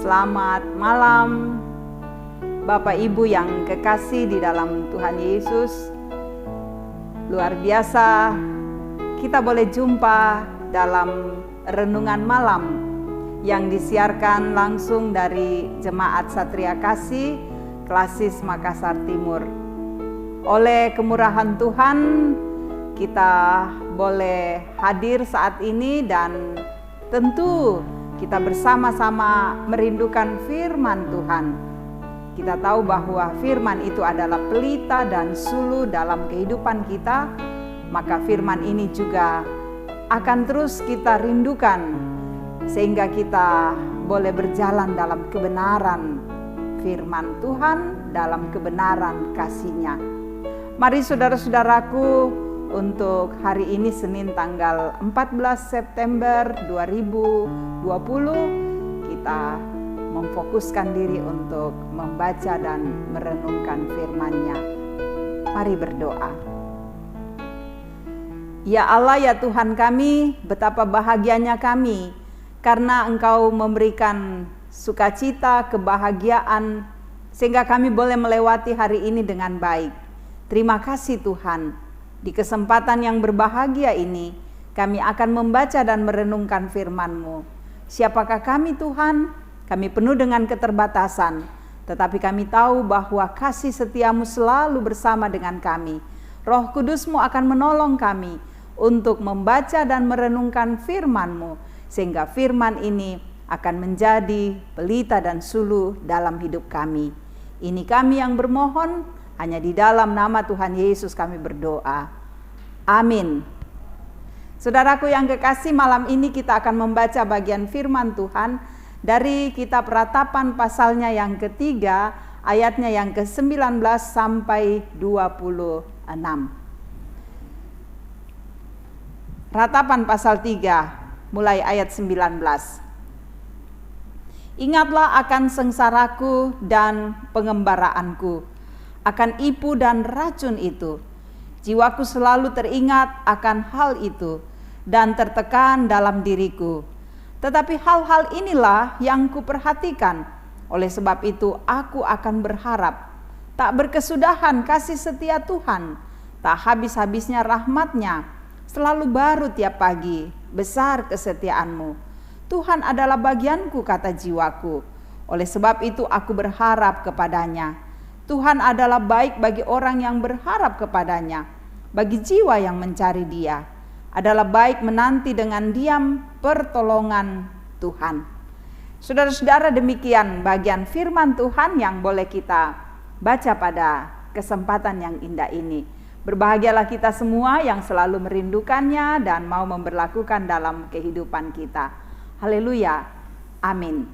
Selamat malam Bapak Ibu yang kekasih di dalam Tuhan Yesus. Luar biasa kita boleh jumpa dalam renungan malam yang disiarkan langsung dari Jemaat Satria Kasih Klasis Makassar Timur. Oleh kemurahan Tuhan kita boleh hadir saat ini dan tentu kita bersama-sama merindukan firman Tuhan. Kita tahu bahwa firman itu adalah pelita dan suluh dalam kehidupan kita, maka firman ini juga akan terus kita rindukan sehingga kita boleh berjalan dalam kebenaran firman Tuhan, dalam kebenaran kasih-Nya. Mari saudara-saudaraku, untuk hari ini Senin tanggal 14 September 2020 kita memfokuskan diri untuk membaca dan merenungkan firman-Nya. Mari berdoa. Ya Allah, ya Tuhan kami, betapa bahagianya kami karena Engkau memberikan sukacita, kebahagiaan sehingga kami boleh melewati hari ini dengan baik. Terima kasih Tuhan. Di kesempatan yang berbahagia ini, kami akan membaca dan merenungkan firman-Mu. Siapakah kami Tuhan? Kami penuh dengan keterbatasan, tetapi kami tahu bahwa kasih setia-Mu selalu bersama dengan kami. Roh Kudus-Mu akan menolong kami untuk membaca dan merenungkan firman-Mu, sehingga firman ini akan menjadi pelita dan suluh dalam hidup kami. Ini kami yang bermohon, hanya di dalam nama Tuhan Yesus kami berdoa. Amin. Saudaraku yang kekasih, malam ini kita akan membaca bagian firman Tuhan dari kitab Ratapan pasalnya yang ketiga, ayatnya yang ke-19 sampai 26. Ratapan pasal 3, mulai ayat 19. Ingatlah akan sengsaraku dan pengembaraanku, akan ipu dan racun itu. Jiwaku selalu teringat akan hal itu dan tertekan dalam diriku. Tetapi hal-hal inilah yang kuperhatikan. Oleh sebab itu aku akan berharap. Tak berkesudahan kasih setia Tuhan, tak habis-habisnya rahmat-Nya. Selalu baru tiap pagi, besar kesetiaan-Mu. Tuhan adalah bagianku, kata jiwaku. Oleh sebab itu aku berharap kepada-Nya. Tuhan adalah baik bagi orang yang berharap kepada-Nya, bagi jiwa yang mencari Dia. Adalah baik menanti dengan diam pertolongan Tuhan. Saudara-saudara, demikian bagian firman Tuhan yang boleh kita baca pada kesempatan yang indah ini. Berbahagialah kita semua yang selalu merindukannya dan mau memberlakukan dalam kehidupan kita. Haleluya, amin.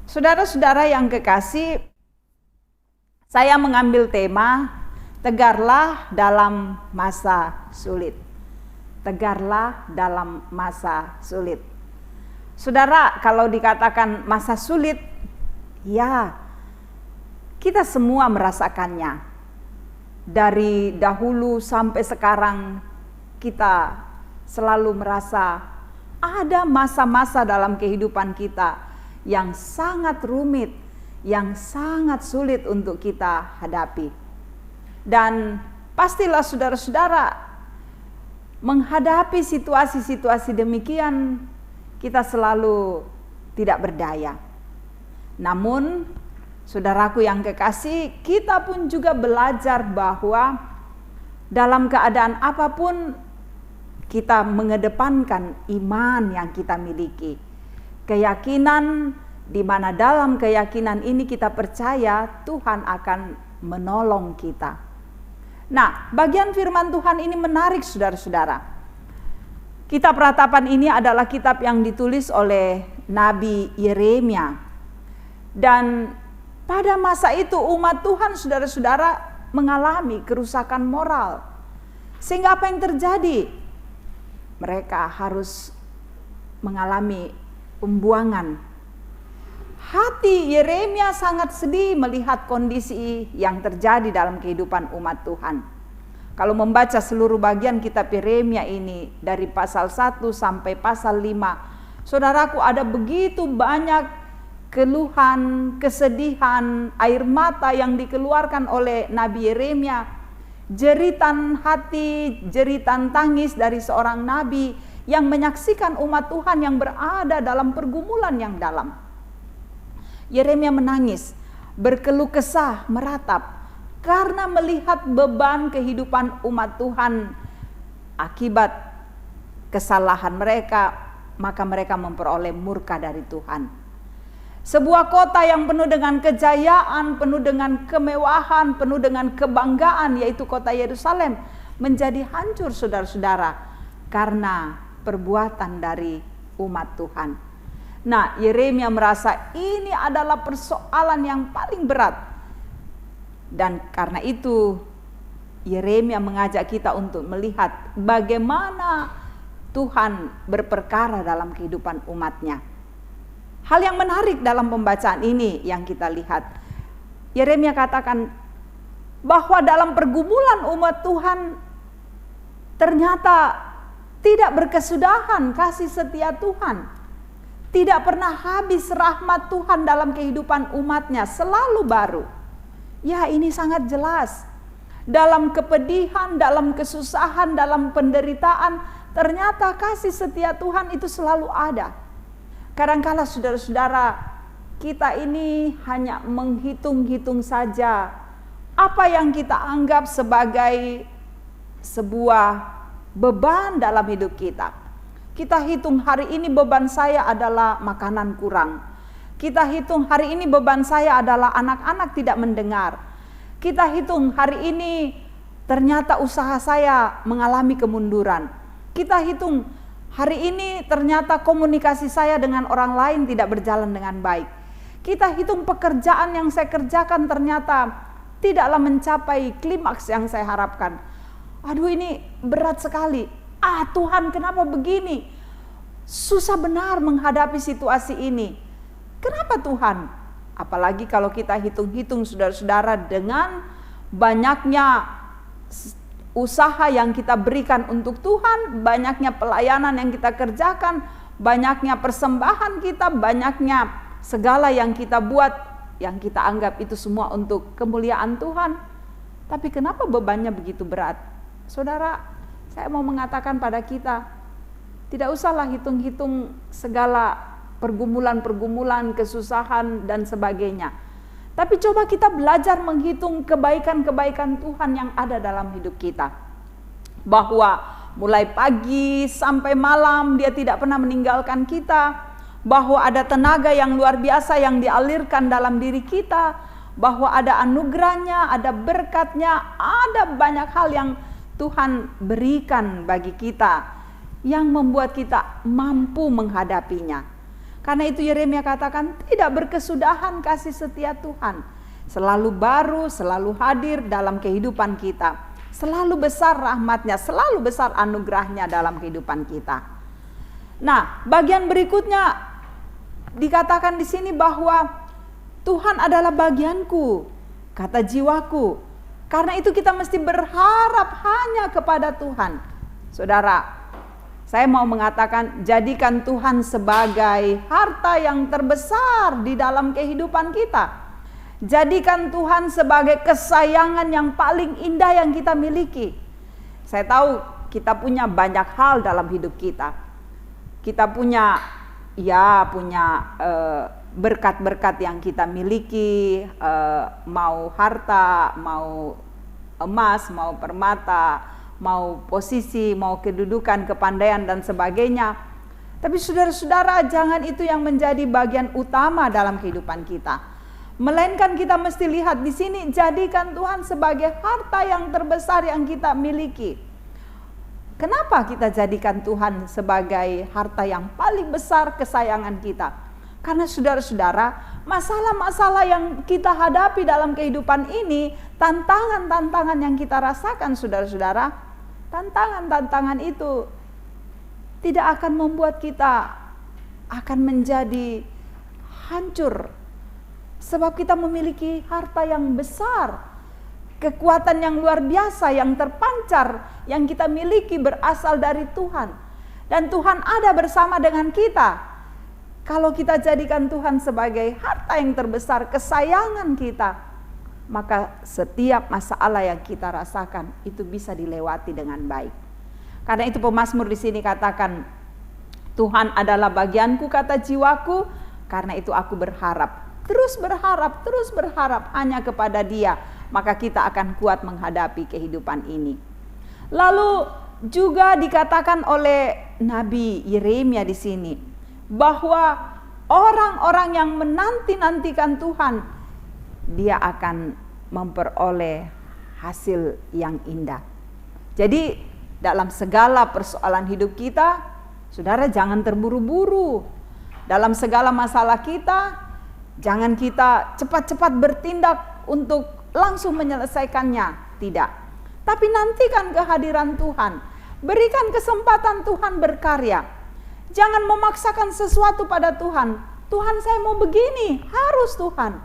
Saudara-saudara yang kekasih, saya mengambil tema tegarlah dalam masa sulit. Tegarlah dalam masa sulit. Saudara, kalau dikatakan masa sulit, ya kita semua merasakannya. Dari dahulu sampai sekarang kita selalu merasa ada masa-masa dalam kehidupan kita yang sangat rumit, yang sangat sulit untuk kita hadapi. Dan pastilah saudara-saudara, menghadapi situasi-situasi demikian kita selalu tidak berdaya. Namun saudaraku yang kekasih, kita pun juga belajar bahwa dalam keadaan apapun kita mengedepankan iman yang kita miliki. Keyakinan di mana dalam keyakinan ini kita percaya Tuhan akan menolong kita. Nah, bagian firman Tuhan ini menarik saudara-saudara. Kitab Ratapan ini adalah kitab yang ditulis oleh Nabi Yeremia. Dan pada masa itu umat Tuhan saudara-saudara mengalami kerusakan moral. Sehingga apa yang terjadi? Mereka harus mengalami pembuangan. Hati Yeremia sangat sedih melihat kondisi yang terjadi dalam kehidupan umat Tuhan. Kalau membaca seluruh bagian kitab Yeremia ini dari pasal 1 sampai pasal 5, saudaraku, ada begitu banyak keluhan, kesedihan, air mata yang dikeluarkan oleh Nabi Yeremia, jeritan hati, jeritan tangis dari seorang nabi yang menyaksikan umat Tuhan yang berada dalam pergumulan yang dalam. Yeremia menangis, berkeluh kesah, meratap karena melihat beban kehidupan umat Tuhan akibat kesalahan mereka, maka mereka memperoleh murka dari Tuhan. Sebuah kota yang penuh dengan kejayaan, penuh dengan kemewahan, penuh dengan kebanggaan, yaitu kota Yerusalem, menjadi hancur saudara-saudara karena perbuatan dari umat Tuhan. Nah, Yeremia merasa ini adalah persoalan yang paling berat. Dan karena itu Yeremia mengajak kita untuk melihat bagaimana Tuhan berperkara dalam kehidupan umatnya. Hal yang menarik dalam pembacaan ini yang kita lihat, Yeremia katakan bahwa dalam pergumulan umat Tuhan ternyata tidak berkesudahan kasih setia Tuhan. Tidak pernah habis rahmat Tuhan dalam kehidupan umatnya, selalu baru. Ya, ini sangat jelas. Dalam kepedihan, dalam kesusahan, dalam penderitaan, ternyata kasih setia Tuhan itu selalu ada. Kadangkala saudara-saudara, kita ini hanya menghitung-hitung saja apa yang kita anggap sebagai sebuah beban dalam hidup kita. Kita hitung hari ini beban saya adalah makanan kurang. Kita hitung hari ini beban saya adalah anak-anak tidak mendengar. Kita hitung hari ini ternyata usaha saya mengalami kemunduran. Kita hitung hari ini ternyata komunikasi saya dengan orang lain tidak berjalan dengan baik. Kita hitung pekerjaan yang saya kerjakan ternyata tidaklah mencapai klimaks yang saya harapkan. Aduh, ini berat sekali. Tuhan, kenapa begini? Susah benar menghadapi situasi ini. Kenapa Tuhan? Apalagi kalau kita hitung-hitung saudara-saudara, dengan banyaknya usaha yang kita berikan untuk Tuhan, banyaknya pelayanan yang kita kerjakan, banyaknya persembahan kita, banyaknya segala yang kita buat, yang kita anggap itu semua untuk kemuliaan Tuhan. Tapi kenapa bebannya begitu berat? Saudara, saya mau mengatakan pada kita, tidak usahlah hitung-hitung segala pergumulan-pergumulan, kesusahan dan sebagainya. Tapi coba kita belajar menghitung kebaikan-kebaikan Tuhan yang ada dalam hidup kita. Bahwa mulai pagi sampai malam Dia tidak pernah meninggalkan kita. Bahwa ada tenaga yang luar biasa yang dialirkan dalam diri kita. Bahwa ada anugerahnya, ada berkatnya, ada banyak hal yang Tuhan berikan bagi kita yang membuat kita mampu menghadapinya. Karena itu Yeremia katakan tidak berkesudahan kasih setia Tuhan. Selalu baru, selalu hadir dalam kehidupan kita. Selalu besar rahmatnya, selalu besar anugerahnya dalam kehidupan kita. Nah, bagian berikutnya dikatakan di sini bahwa Tuhan adalah bagianku, kata jiwaku. Karena itu kita mesti berharap hanya kepada Tuhan. Saudara, saya mau mengatakan, jadikan Tuhan sebagai harta yang terbesar di dalam kehidupan kita. Jadikan Tuhan sebagai kesayangan yang paling indah yang kita miliki. Saya tahu kita punya banyak hal dalam hidup kita. Kita punya berkat-berkat yang kita miliki, mau harta, mau emas, mau permata, mau posisi, mau kedudukan, kepandaian dan sebagainya. Tapi saudara-saudara, jangan itu yang menjadi bagian utama dalam kehidupan kita. Melainkan kita mesti lihat di sini, jadikan Tuhan sebagai harta yang terbesar yang kita miliki. Kenapa kita jadikan Tuhan sebagai harta yang paling besar kesayangan kita? Karena saudara-saudara, masalah-masalah yang kita hadapi dalam kehidupan ini, tantangan-tantangan yang kita rasakan saudara-saudara, tantangan-tantangan itu tidak akan membuat kita akan menjadi hancur. Sebab kita memiliki harta yang besar, kekuatan yang luar biasa yang terpancar, yang kita miliki berasal dari Tuhan. Dan Tuhan ada bersama dengan kita. Kalau kita jadikan Tuhan sebagai harta yang terbesar, kesayangan kita, maka setiap masalah yang kita rasakan itu bisa dilewati dengan baik. Karena itu pemazmur di sini katakan, Tuhan adalah bagianku, kata jiwaku, karena itu aku berharap, terus berharap hanya kepada Dia, maka kita akan kuat menghadapi kehidupan ini. Lalu juga dikatakan oleh Nabi Yeremia di sini, bahwa orang-orang yang menanti-nantikan Tuhan, dia akan memperoleh hasil yang indah. Jadi dalam segala persoalan hidup kita, saudara, jangan terburu-buru. Dalam segala masalah kita, jangan kita cepat-cepat bertindak untuk langsung menyelesaikannya. Tidak. Tapi nantikan kehadiran Tuhan. Berikan kesempatan Tuhan berkarya. Jangan memaksakan sesuatu pada Tuhan. Tuhan, saya mau begini, harus Tuhan.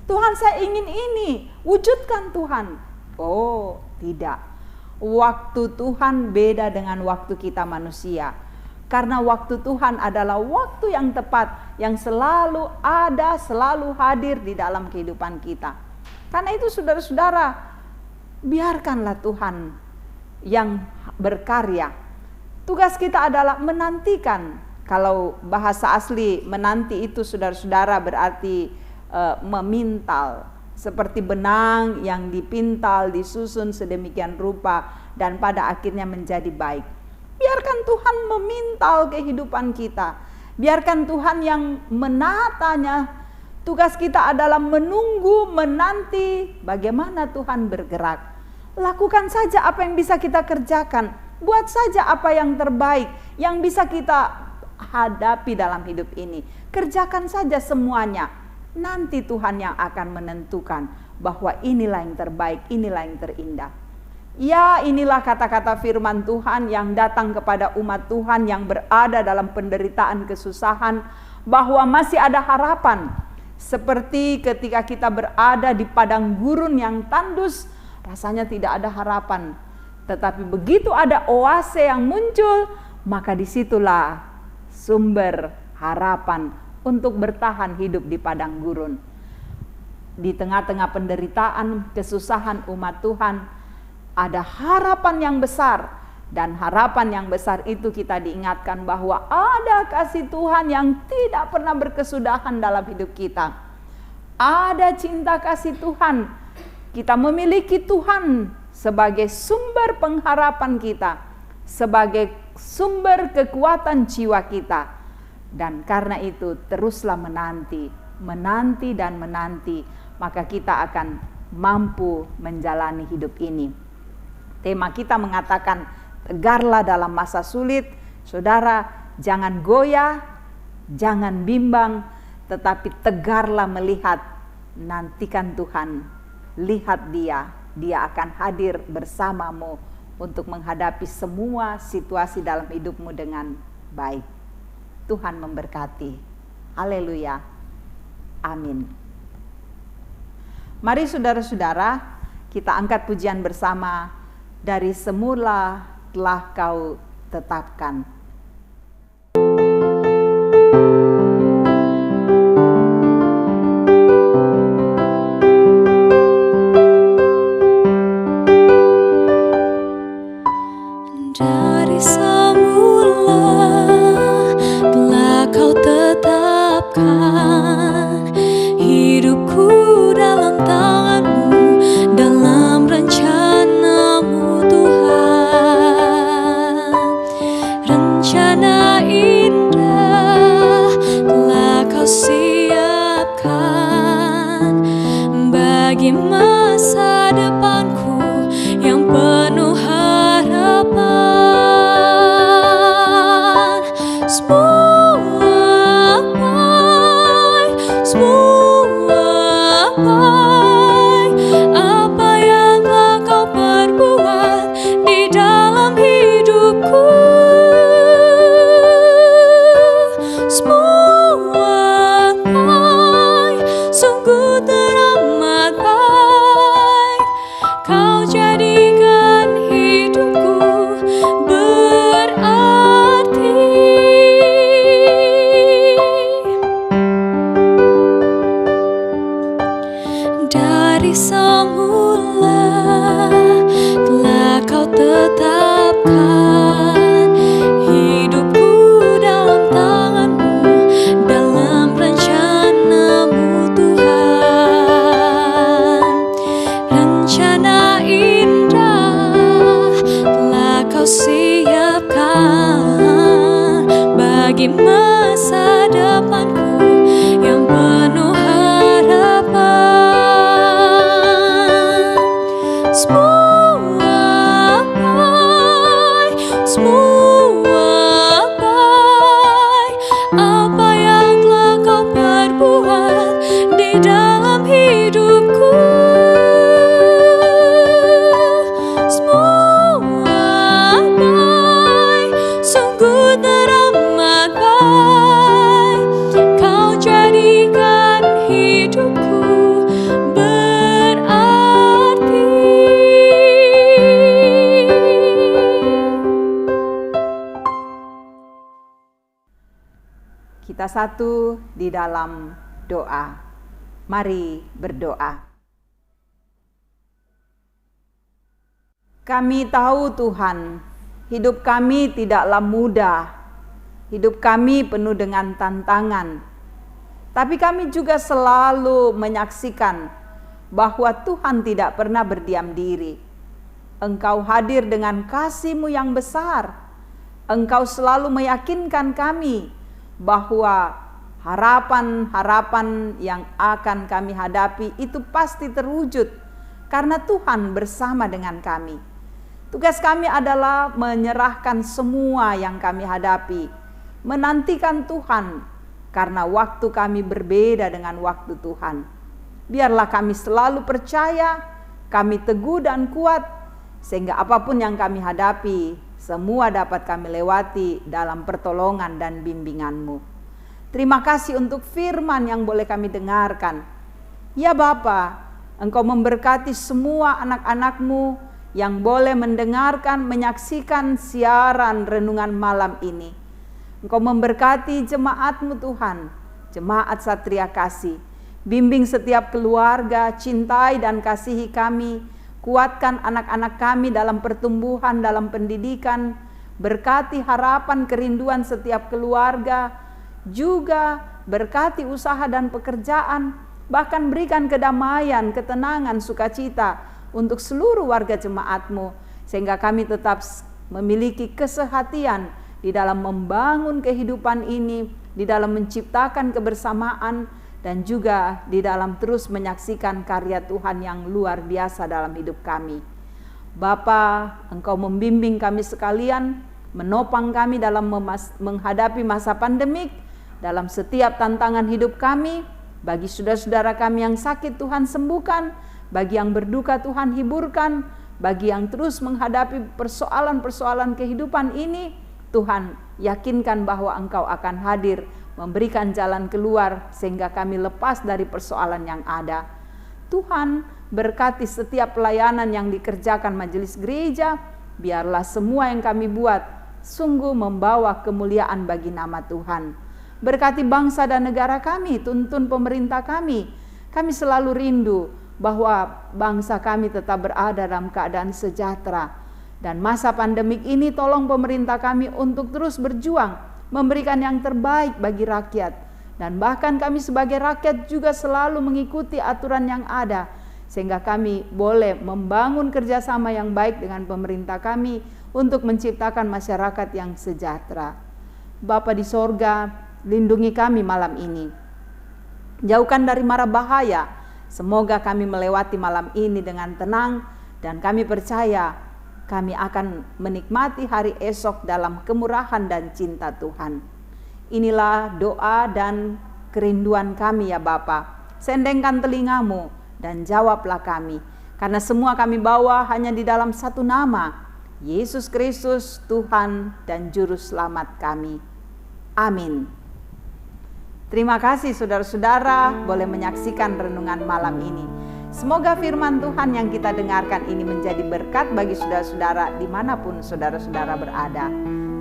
Tuhan, saya ingin ini, wujudkan Tuhan. Oh, tidak. Waktu Tuhan beda dengan waktu kita manusia. Karena waktu Tuhan adalah waktu yang tepat, yang selalu ada, selalu hadir di dalam kehidupan kita. Karena itu saudara-saudara, biarkanlah Tuhan yang berkarya. Tugas kita adalah menantikan. Kalau bahasa asli menanti itu saudara-saudara berarti memintal. Seperti benang yang dipintal, disusun sedemikian rupa dan pada akhirnya menjadi baik. Biarkan Tuhan memintal kehidupan kita. Biarkan Tuhan yang menatanya. Tugas kita adalah menunggu, menanti bagaimana Tuhan bergerak. Lakukan saja apa yang bisa kita kerjakan. Buat saja apa yang terbaik yang bisa kita hadapi dalam hidup ini. Kerjakan saja semuanya. Nanti Tuhan yang akan menentukan bahwa inilah yang terbaik, inilah yang terindah. Ya, inilah kata-kata firman Tuhan yang datang kepada umat Tuhan yang berada dalam penderitaan, kesusahan, bahwa masih ada harapan. Seperti ketika kita berada di padang gurun yang tandus, rasanya tidak ada harapan. Tetapi begitu ada oase yang muncul, maka disitulah sumber harapan untuk bertahan hidup di padang gurun. Di tengah-tengah penderitaan, kesusahan umat Tuhan, ada harapan yang besar. Dan harapan yang besar itu kita diingatkan bahwa ada kasih Tuhan yang tidak pernah berkesudahan dalam hidup kita. Ada cinta kasih Tuhan. Kita memiliki Tuhan sebagai sumber pengharapan kita, sebagai sumber kekuatan jiwa kita. Dan karena itu teruslah menanti, maka kita akan mampu menjalani hidup ini. Tema kita mengatakan, tegarlah dalam masa sulit. Saudara, jangan goyah, jangan bimbang, tetapi tegarlah melihat, nantikan Tuhan, lihat Dia akan hadir bersamamu untuk menghadapi semua situasi dalam hidupmu dengan baik. Tuhan memberkati. Haleluya. Amin. Mari saudara-saudara, kita angkat pujian bersama, dari semula telah Kau tetapkan. Dari semula telah Kau tetapkan hidupku dalam tangan-Mu, dalam rencana-Mu Tuhan. Rencana indah telah Kau siapkan bagi masa depanku yang penuh harapan. Apa yang telah Kau perbuat di dalam hidupku, semua sungguh teramat baik. Kau jadikan hidupku berarti. semua baik, semua baik. Apa yang telah kau perbuat di dalam hidupku, semua baik, sungguh teramat baik. Kau jadikan hidupku berarti. Kita satu di dalam doa. Mari berdoa. Kami tahu Tuhan, hidup kami tidaklah mudah. Hidup kami penuh dengan tantangan. Tapi kami juga selalu menyaksikan bahwa Tuhan tidak pernah berdiam diri. Engkau hadir dengan kasih-Mu yang besar. Engkau selalu meyakinkan kami bahwa harapan-harapan yang akan kami hadapi itu pasti terwujud karena Tuhan bersama dengan kami. Tugas kami adalah menyerahkan semua yang kami hadapi, menantikan Tuhan karena waktu kami berbeda dengan waktu Tuhan. Biarlah kami selalu percaya, kami teguh dan kuat, sehingga apapun yang kami hadapi, semua dapat kami lewati dalam pertolongan dan bimbingan-Mu. Terima kasih untuk firman yang boleh kami dengarkan. Ya Bapa, Engkau memberkati semua anak-anak-Mu yang boleh mendengarkan, menyaksikan siaran renungan malam ini. Engkau memberkati jemaat-Mu Tuhan, jemaat Satria Kasih. Bimbing setiap keluarga, cintai dan kasihi kami. Kuatkan anak-anak kami dalam pertumbuhan, dalam pendidikan. Berkati harapan, kerinduan setiap keluarga. Juga berkati usaha dan pekerjaan. Bahkan berikan kedamaian, ketenangan, sukacita untuk seluruh warga jemaat-Mu. Sehingga kami tetap memiliki kesehatian di dalam membangun kehidupan ini, di dalam menciptakan kebersamaan, dan juga di dalam terus menyaksikan karya Tuhan yang luar biasa dalam hidup kami. Bapa, Engkau membimbing kami sekalian, menopang kami dalam menghadapi masa pandemik, dalam setiap tantangan hidup kami. Bagi saudara-saudara kami yang sakit, Tuhan sembuhkan. Bagi yang berduka, Tuhan hiburkan. Bagi yang terus menghadapi persoalan-persoalan kehidupan ini, Tuhan yakinkan bahwa Engkau akan hadir, memberikan jalan keluar sehingga kami lepas dari persoalan yang ada. Tuhan berkati setiap pelayanan yang dikerjakan majelis gereja. Biarlah semua yang kami buat sungguh membawa kemuliaan bagi nama Tuhan. Berkati bangsa dan negara kami, tuntun pemerintah kami. Kami selalu rindu bahwa bangsa kami tetap berada dalam keadaan sejahtera. Dan masa pandemik ini tolong pemerintah kami untuk terus berjuang, memberikan yang terbaik bagi rakyat. Dan bahkan kami sebagai rakyat juga selalu mengikuti aturan yang ada, sehingga kami boleh membangun kerjasama yang baik dengan pemerintah kami untuk menciptakan masyarakat yang sejahtera. Bapa di sorga, lindungi kami malam ini. Jauhkan dari mara bahaya. Semoga kami melewati malam ini dengan tenang, dan kami percaya kami akan menikmati hari esok dalam kemurahan dan cinta Tuhan. Inilah doa dan kerinduan kami ya Bapa. Sendengkan telingamu dan jawablah kami. Karena semua kami bawa hanya di dalam satu nama, Yesus Kristus Tuhan dan Juru Selamat kami. Amin. Terima kasih saudara-saudara boleh menyaksikan renungan malam ini. Semoga firman Tuhan yang kita dengarkan ini menjadi berkat bagi saudara-saudara dimanapun saudara-saudara berada.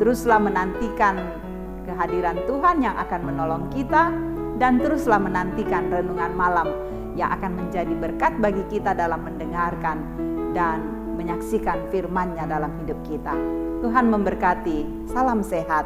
Teruslah menantikan kehadiran Tuhan yang akan menolong kita, dan teruslah menantikan renungan malam yang akan menjadi berkat bagi kita dalam mendengarkan dan menyaksikan firman-Nya dalam hidup kita. Tuhan memberkati. Salam sehat.